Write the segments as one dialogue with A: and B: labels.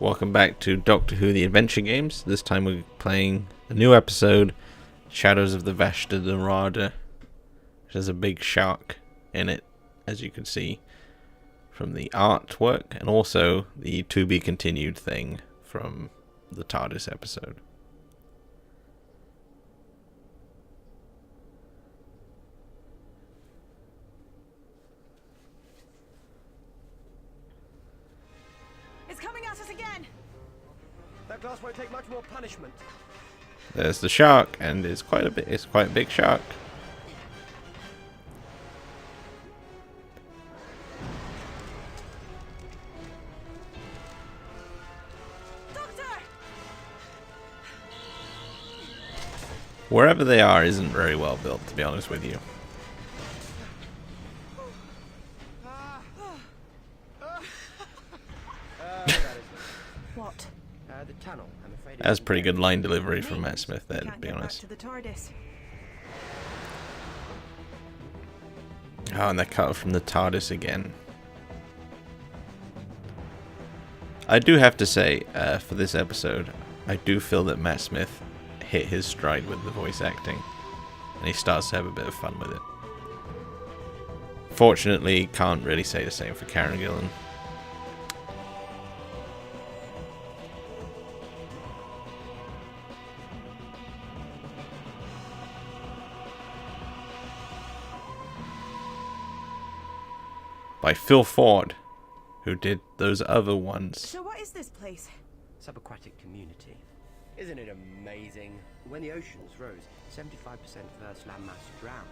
A: Welcome back to Doctor Who The Adventure Games. This time we're playing a new episode, Shadows of the Vashta Nerada, which has a big shark in it, as you can see from the artwork, and also the to be continued thing from the TARDIS episode.
B: It's coming at us again.
C: That glass won't take much more punishment.
A: There's the shark, and it's quite a big shark.
B: Doctor!
A: Wherever they are isn't very well built, to be honest with you.
B: What?
C: The tunnel, I'm afraid.
A: That's pretty good line delivery from Matt Smith there, to
B: Can't
A: be
B: get back
A: honest.
B: to the TARDIS.
A: Oh, and they're cut from the TARDIS again. I do have to say, for this episode, I do feel that Matt Smith hit his stride with the voice acting, and he starts to have a bit of fun with it. Fortunately, can't really say the same for Karen Gillan. By Phil Ford, who did those other ones.
B: So what is this place?
C: Subaquatic community. Isn't it amazing? When the oceans rose, 75% of Earth's landmass drowned.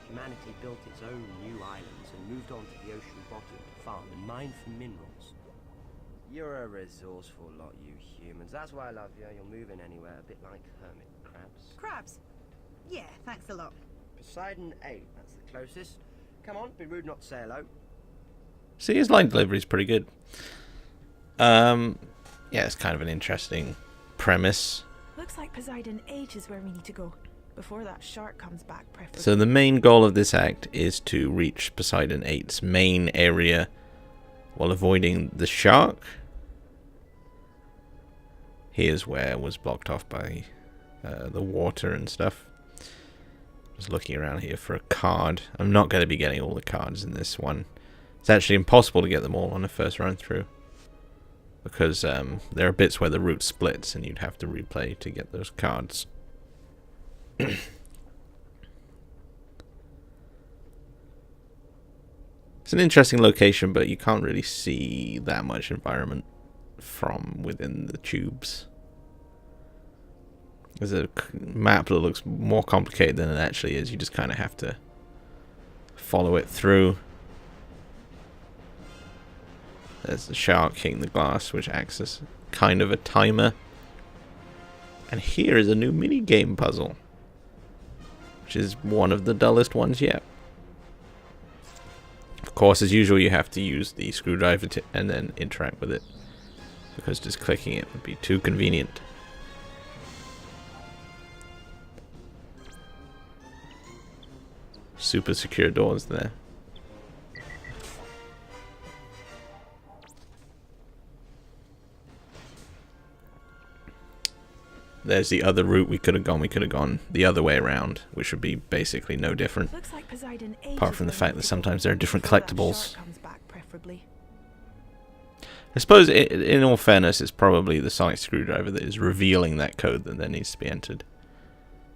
C: Humanity built its own new islands and moved on to the ocean bottom to farm and mine for minerals. You're a resourceful lot, you humans. That's why I love you. You'll move in anywhere, a bit like hermit crabs.
B: Crabs? Yeah, thanks a lot.
C: Poseidon 8, that's the closest. Come on, be rude not to say hello.
A: See, his line delivery is pretty good. Yeah, it's kind of an interesting premise.
B: Looks like Poseidon 8 is where we need to go. Before that shark comes back, preferably.
A: So the main goal of this act is to reach Poseidon 8's main area while avoiding the shark. Here's where it was blocked off by the water and stuff. Just looking around here for a card. I'm not going to be getting all the cards in this one. It's actually impossible to get them all on the first run through, because there are bits where the route splits and you'd have to replay to get those cards. It's an interesting location, but you can't really see that much environment from within the tubes. There's a map that looks more complicated than it actually is. You just kind of have to follow it through. There's the shark hitting the glass, which acts as kind of a timer. And here is a new mini-game puzzle, which is one of the dullest ones yet. Of course, as usual, you have to use the screwdriver and then interact with it, because just clicking it would be too convenient. Super secure doors there. There's the other route we could have gone. We could have gone the other way around, which would be basically no different.
B: Looks like Poseidon 8
A: Apart from the fact that sometimes there are different
B: Before that
A: collectibles.
B: shark comes back, preferably.
A: I suppose, in all fairness, it's probably the sonic screwdriver that is revealing that code that then needs to be entered.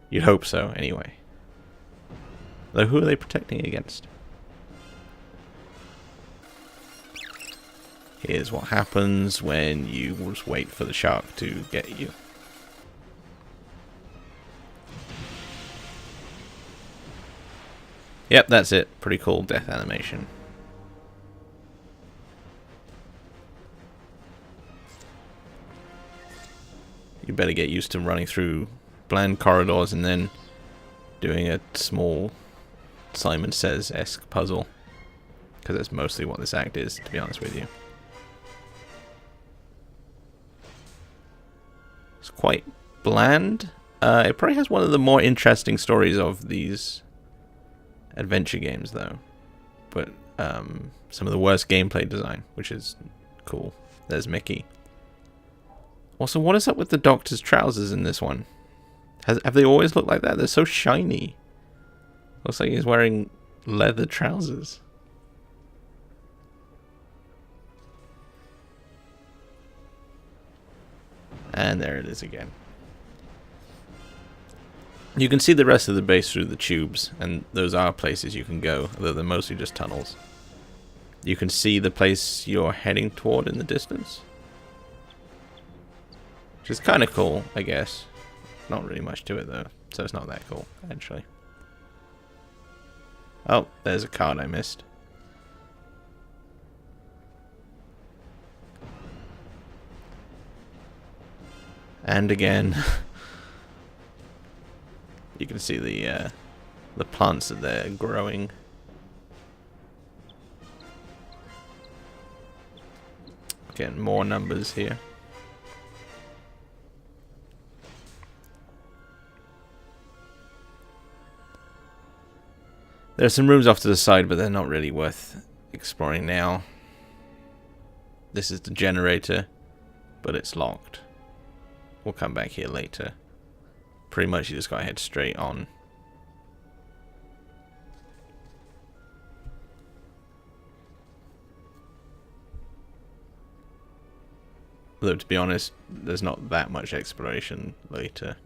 A: You'd hope so, anyway. Though, who are they protecting against? Here's what happens when you just wait for the shark to get you. Yep, that's it. Pretty cool death animation. You better get used to running through bland corridors and then doing a small Simon Says-esque puzzle, because that's mostly what this act is, to be honest with you. It's quite bland. It probably has one of the more interesting stories of these adventure games, though, but some of the worst gameplay design, which is cool. There's Mickey. Also, what is up with the Doctor's trousers in this one? Have they always looked like that? They're so shiny. Looks like he's wearing leather trousers. And there it is again. You can see the rest of the base through the tubes, and those are places you can go, although they're mostly just tunnels. You can see the place you're heading toward in the distance, which is kind of cool, I guess. Not really much to it though, so it's not that cool, actually. Oh, there's a card I missed. And again, you can see the plants that they're growing. Getting more numbers here. There are some rooms off to the side, but they're not really worth exploring now. This is the generator, but it's locked. We'll come back here later. Pretty much you just gotta head straight on. Though to be honest, there's not that much exploration later.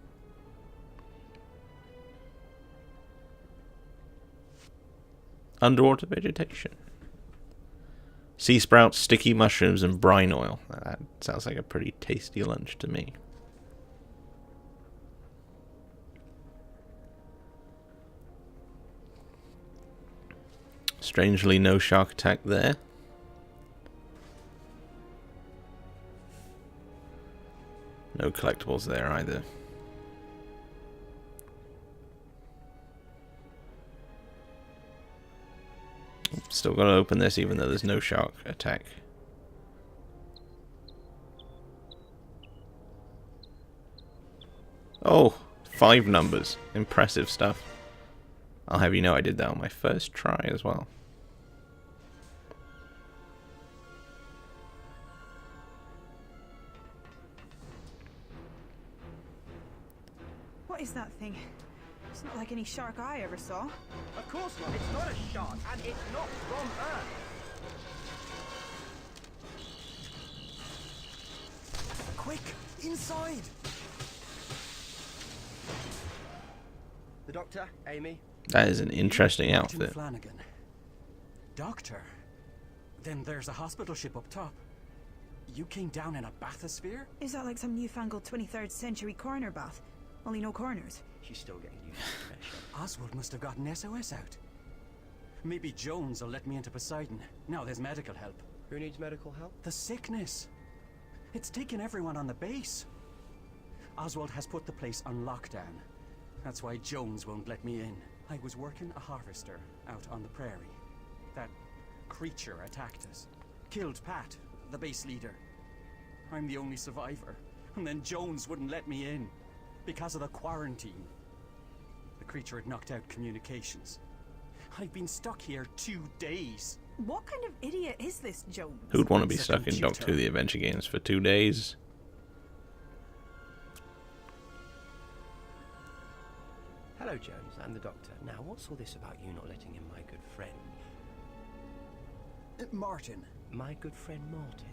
A: Underwater vegetation. Sea sprouts, sticky mushrooms, and brine oil. That sounds like a pretty tasty lunch to me. Strangely, no shark attack there. No collectibles there either. Still gotta open this even though there's no shark attack. Oh, 5 numbers. Impressive stuff. I'll have you know I did that on my first try as well.
B: What is that thing? It's not like any shark I ever saw.
C: Of course not. It's not a shark, and it's not from Earth. Quick, inside. The doctor, Amy.
A: That is an interesting outfit.
D: Flanagan. Doctor? Then there's a hospital ship up top. You came down in a bathysphere?
B: Is that like some newfangled 23rd century coroner bath? Only no corners.
C: She's still getting used to the pressure.
D: Oswald must have gotten SOS out. Maybe Jones will let me into Poseidon. Now there's medical help.
C: Who needs medical help?
D: The sickness. It's taken everyone on the base. Oswald has put the place on lockdown. That's why Jones won't let me in. I was working a harvester out on the prairie. That creature attacked us. Killed Pat, the base leader. I'm the only survivor. And then Jones wouldn't let me in. Because of the quarantine. The creature had knocked out communications. I've been stuck here 2 days.
B: What kind of idiot is this Jones?
A: Who'd want to be
D: It's a
A: stuck in Doctor Who
D: computer.
A: The Adventure Games for 2 days?
C: Hello, Jones. I'm the doctor. Now, what's all this about you not letting in my good friend?
D: Martin.
C: My good friend Martin.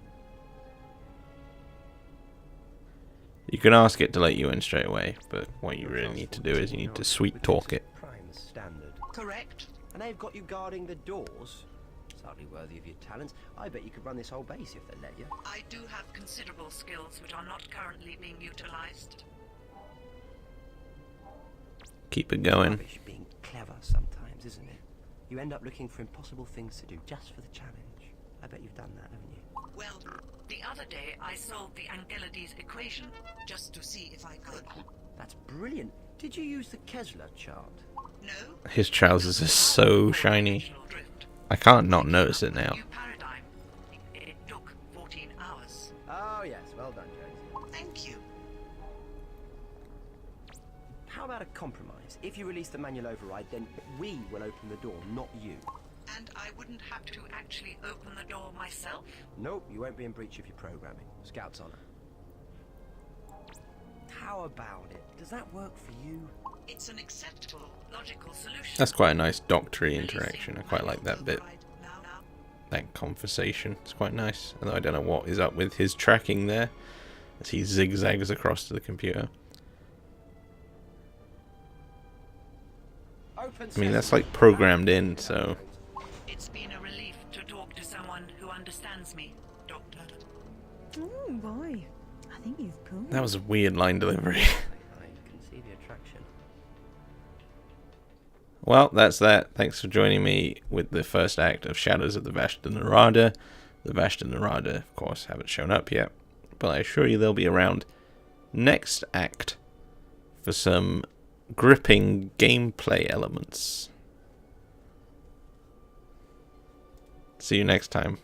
A: You can ask it to let you in straight away, but what you really need to do is you need to sweet talk it.
C: Prime standard.
E: Correct.
C: And they've got you guarding the doors. It's hardly worthy of your talents. I bet you could run this whole base if they let you.
E: I do have considerable skills which are not currently being utilized.
A: Keep it going.
C: Rubbish being clever sometimes, isn't it? You end up looking for impossible things to do just for the challenge. I bet you've done that, haven't you?
E: Well, the other day I solved the Angelides equation just to see if I could.
C: That's brilliant. Did you use the Kessler chart?
E: No.
A: His trousers are so shiny.
E: Gravitational drift.
A: I can't not notice it now.
E: New paradigm. It took 14 hours.
C: Oh, yes. Well done, Jones.
E: Thank you.
C: How about a compromise? If you release the manual override, then we will open the door, not you.
E: And I wouldn't have to actually open the door myself?
C: Nope, you won't be in breach of your programming. Scout's honor. How about it? Does that work for you?
E: It's an acceptable, logical solution.
A: That's quite a nice doctory interaction. I quite like that bit. That conversation. It's quite nice. Although I don't know what is up with his tracking there, as he zigzags across to the computer. I mean, that's like programmed in, so...
E: It's been a relief to talk to someone who understands me, Doctor.
B: Oh boy, I think he's cool.
A: That was a weird line delivery.
C: I can see the attraction.
A: Well, that's that. Thanks for joining me with the first act of Shadows of the Vashta Nerada. The Vashta Nerada, of course, haven't shown up yet, but I assure you they'll be around next act for some gripping gameplay elements. See you next time.